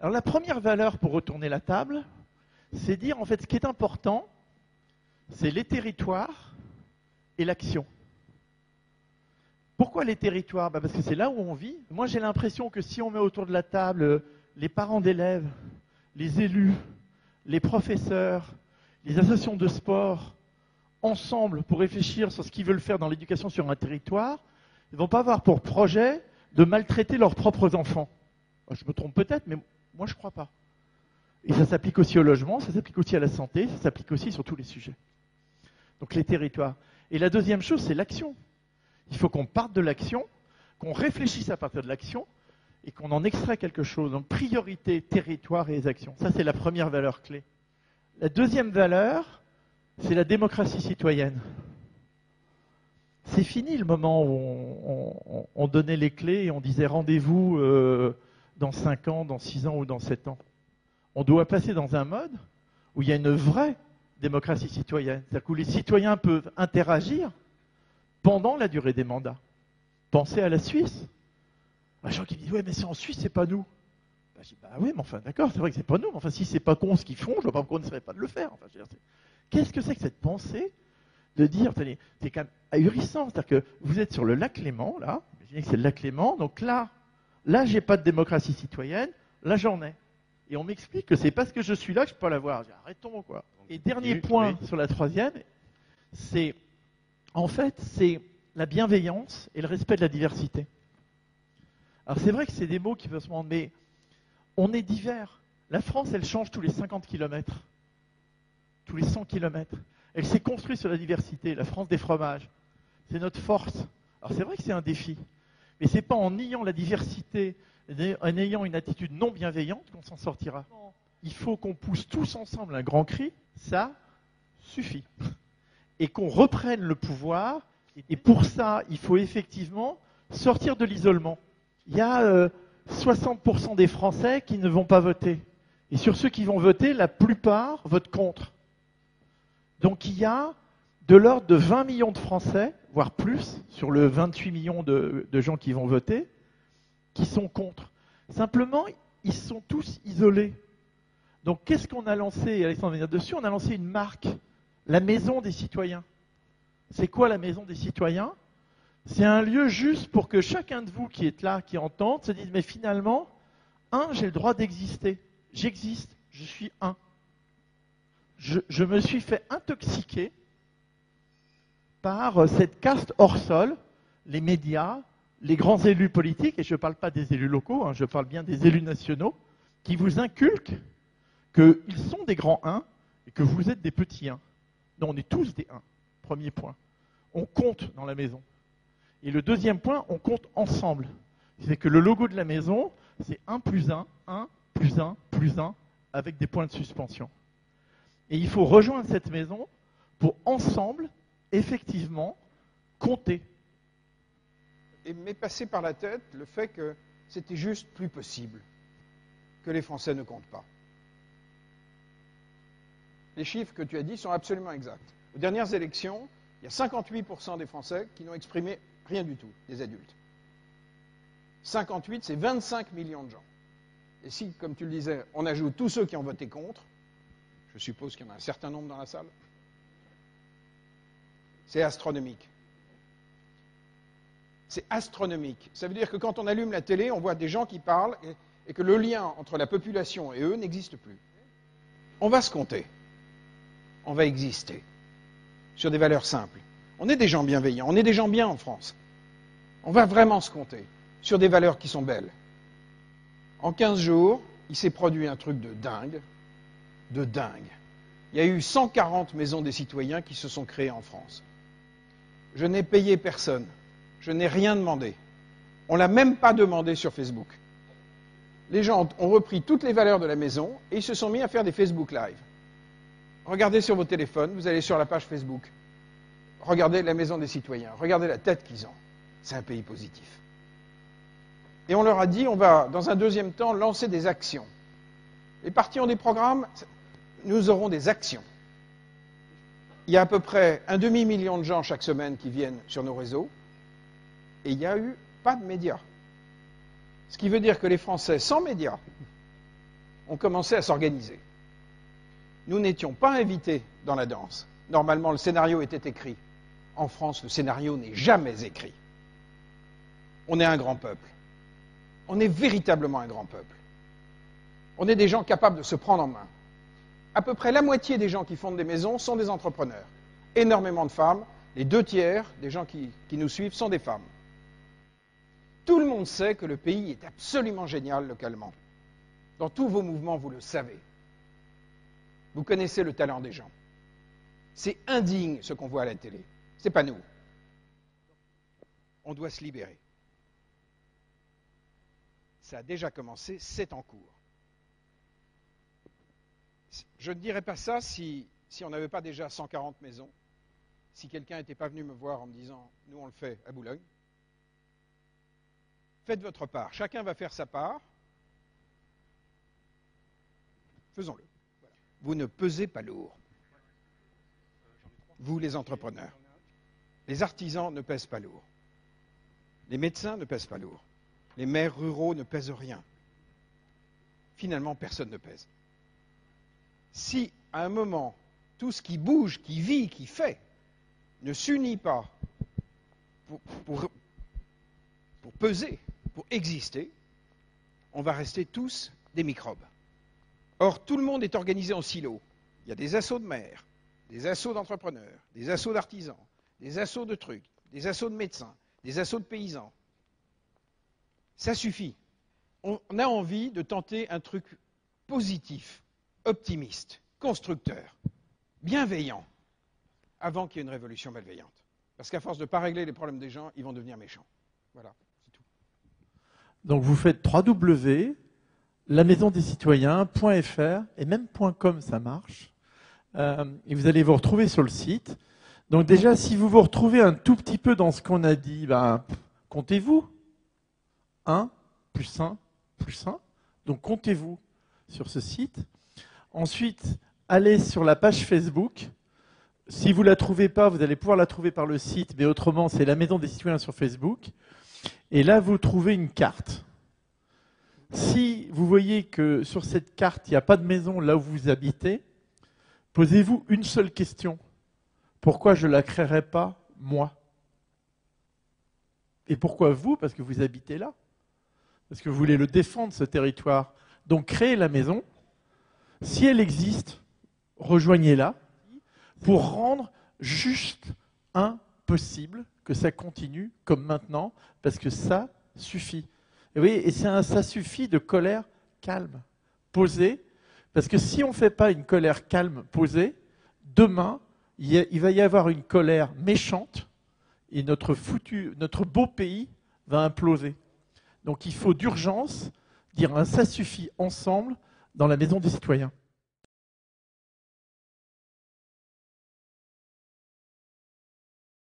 Alors la première valeur pour retourner la table, c'est dire en fait ce qui est important, c'est les territoires et l'action. Pourquoi les territoires? Parce que c'est là où on vit. Moi j'ai l'impression que si on met autour de la table les parents d'élèves, les élus, les professeurs, les associations de sport, ensemble pour réfléchir sur ce qu'ils veulent faire dans l'éducation sur un territoire, ils ne vont pas avoir pour projet de maltraiter leurs propres enfants. Je me trompe peut-être, mais moi je ne crois pas. Et ça s'applique aussi au logement, ça s'applique aussi à la santé, ça s'applique aussi sur tous les sujets. Donc les territoires. Et la deuxième chose, c'est l'action. Il faut qu'on parte de l'action, qu'on réfléchisse à partir de l'action, et qu'on en extrait quelque chose. Donc priorité, territoire et les actions. Ça, c'est la première valeur clé. La deuxième valeur, c'est la démocratie citoyenne. C'est fini le moment où on donnait les clés et on disait rendez-vous dans 5 ans, dans 6 ans ou dans 7 ans. On doit passer dans un mode où il y a une vraie démocratie citoyenne. C'est-à-dire où les citoyens peuvent interagir pendant la durée des mandats. Pensez à la Suisse. Les gens qui disent « ouais, mais c'est en Suisse, c'est pas nous ». Je dis « bah oui, mais enfin, d'accord, c'est vrai que c'est pas nous, mais enfin, si c'est pas con ce qu'ils font, je vois pas pourquoi on ne serait pas de le faire. » Enfin, qu'est-ce que c'est que cette pensée de dire, c'est quand même ahurissant, c'est-à-dire que vous êtes sur le lac Léman, là, imaginez que c'est le lac Léman, donc là, j'ai pas de démocratie citoyenne, là j'en ai. Et on m'explique que c'est parce que je suis là que je peux pas l'avoir. Arrêtons, quoi. Et dernier point sur la troisième, c'est, en fait, c'est la bienveillance et le respect de la diversité. Alors c'est vrai que c'est des mots qui peuvent se demander, mais on est divers. La France, elle change tous les 50 km, tous les 100 km. Elle s'est construite sur la diversité, la France des fromages. C'est notre force. Alors c'est vrai que c'est un défi, mais c'est pas en niant la diversité, en ayant une attitude non bienveillante qu'on s'en sortira. Il faut qu'on pousse tous ensemble un grand cri, ça suffit. Et qu'on reprenne le pouvoir, et pour ça, il faut effectivement sortir de l'isolement. Il y a 60% des Français qui ne vont pas voter. Et sur ceux qui vont voter, la plupart votent contre. Donc il y a de l'ordre de 20 millions de Français, voire plus, sur le 28 millions de gens qui vont voter, qui sont contre. Simplement, ils sont tous isolés. Donc qu'est-ce qu'on a lancé, Alexandre va venir dessus, on a lancé une marque, la Maison des Citoyens. C'est quoi la Maison des Citoyens? C'est un lieu juste pour que chacun de vous qui est là, qui entende, se dise, mais finalement, j'ai le droit d'exister. J'existe, je suis un. Je me suis fait intoxiquer par cette caste hors sol, les médias, les grands élus politiques, et je ne parle pas des élus locaux, je parle bien des élus nationaux, qui vous inculquent qu'ils sont des grands 1 et que vous êtes des petits 1. Non, on est tous des 1. Premier point. On compte dans la maison. Et le deuxième point, on compte ensemble. C'est que le logo de la maison, c'est 1 plus 1, 1 plus 1 plus 1, avec des points de suspension. Et il faut rejoindre cette maison pour ensemble, effectivement, compter. Et m'est passé par la tête le fait que c'était juste plus possible que les Français ne comptent pas. Les chiffres que tu as dit sont absolument exacts. Aux dernières élections, il y a 58% des Français qui n'ont exprimé rien du tout, des adultes. 58, c'est 25 millions de gens. Et si, comme tu le disais, on ajoute tous ceux qui ont voté contre, je suppose qu'il y en a un certain nombre dans la salle, c'est astronomique. C'est astronomique. Ça veut dire que quand on allume la télé, on voit des gens qui parlent et que le lien entre la population et eux n'existe plus. On va se compter. On va exister sur des valeurs simples. On est des gens bienveillants, on est des gens bien en France. On va vraiment se compter sur des valeurs qui sont belles. En 15 jours, il s'est produit un truc de dingue, de dingue. Il y a eu 140 maisons des citoyens qui se sont créées en France. Je n'ai payé personne, je n'ai rien demandé. On ne l'a même pas demandé sur Facebook. Les gens ont repris toutes les valeurs de la maison et ils se sont mis à faire des Facebook Live. Regardez sur vos téléphones, vous allez sur la page Facebook. Regardez la maison des citoyens, regardez la tête qu'ils ont. C'est un pays positif. Et on leur a dit, on va, dans un deuxième temps, lancer des actions. Les partis ont des programmes, nous aurons des actions. Il y a à peu près 1 demi-million de gens chaque semaine qui viennent sur nos réseaux, et il n'y a eu pas de médias. Ce qui veut dire que les Français sans médias ont commencé à s'organiser. Nous n'étions pas invités dans la danse. Normalement, le scénario était écrit. En France, le scénario n'est jamais écrit. On est un grand peuple. On est véritablement un grand peuple. On est des gens capables de se prendre en main. À peu près la moitié des gens qui fondent des maisons sont des entrepreneurs. Énormément de femmes. Les 2/3 des gens qui nous suivent sont des femmes. Tout le monde sait que le pays est absolument génial localement. Dans tous vos mouvements, vous le savez. Vous connaissez le talent des gens. C'est indigne ce qu'on voit à la télé. C'est pas nous. On doit se libérer. Ça a déjà commencé, c'est en cours. Je ne dirais pas ça si on n'avait pas déjà 140 maisons, si quelqu'un n'était pas venu me voir en me disant « nous on le fait à Boulogne ». Faites votre part. Chacun va faire sa part. Faisons-le. Vous ne pesez pas lourd. Vous, les entrepreneurs. Les artisans ne pèsent pas lourd. Les médecins ne pèsent pas lourd. Les maires ruraux ne pèsent rien. Finalement, personne ne pèse. Si, à un moment, tout ce qui bouge, qui vit, qui fait, ne s'unit pas pour peser, pour exister, on va rester tous des microbes. Or, tout le monde est organisé en silos. Il y a des assauts de maires, des assauts d'entrepreneurs, des assauts d'artisans, des assauts de trucs, des assauts de médecins, des assauts de paysans. Ça suffit. On a envie de tenter un truc positif, optimiste, constructeur, bienveillant, avant qu'il y ait une révolution malveillante. Parce qu'à force de ne pas régler les problèmes des gens, ils vont devenir méchants. Voilà, c'est tout. Donc vous faites www.lamaisondescitoyens.fr et même .com, ça marche. Et vous allez vous retrouver sur le site. Donc déjà, si vous vous retrouvez un tout petit peu dans ce qu'on a dit, comptez-vous. 1 plus 1 plus 1. Donc comptez-vous sur ce site. Ensuite, allez sur la page Facebook. Si vous ne la trouvez pas, vous allez pouvoir la trouver par le site, mais autrement, c'est la Maison des Citoyens sur Facebook. Et là, vous trouvez une carte. Si vous voyez que sur cette carte, il n'y a pas de maison là où vous habitez, posez-vous une seule question. Pourquoi je ne la créerais pas, moi? Et pourquoi vous? Parce que vous habitez là. Parce que vous voulez le défendre, ce territoire. Donc, créez la maison. Si elle existe, rejoignez-la pour rendre juste impossible que ça continue comme maintenant, parce que ça suffit. Et oui, et ça suffit de colère calme, posée, parce que si on ne fait pas une colère calme, posée, demain, il va y avoir une colère méchante et notre beau pays va imploser. Donc il faut d'urgence dire un ça suffit ensemble dans la Maison des Citoyens.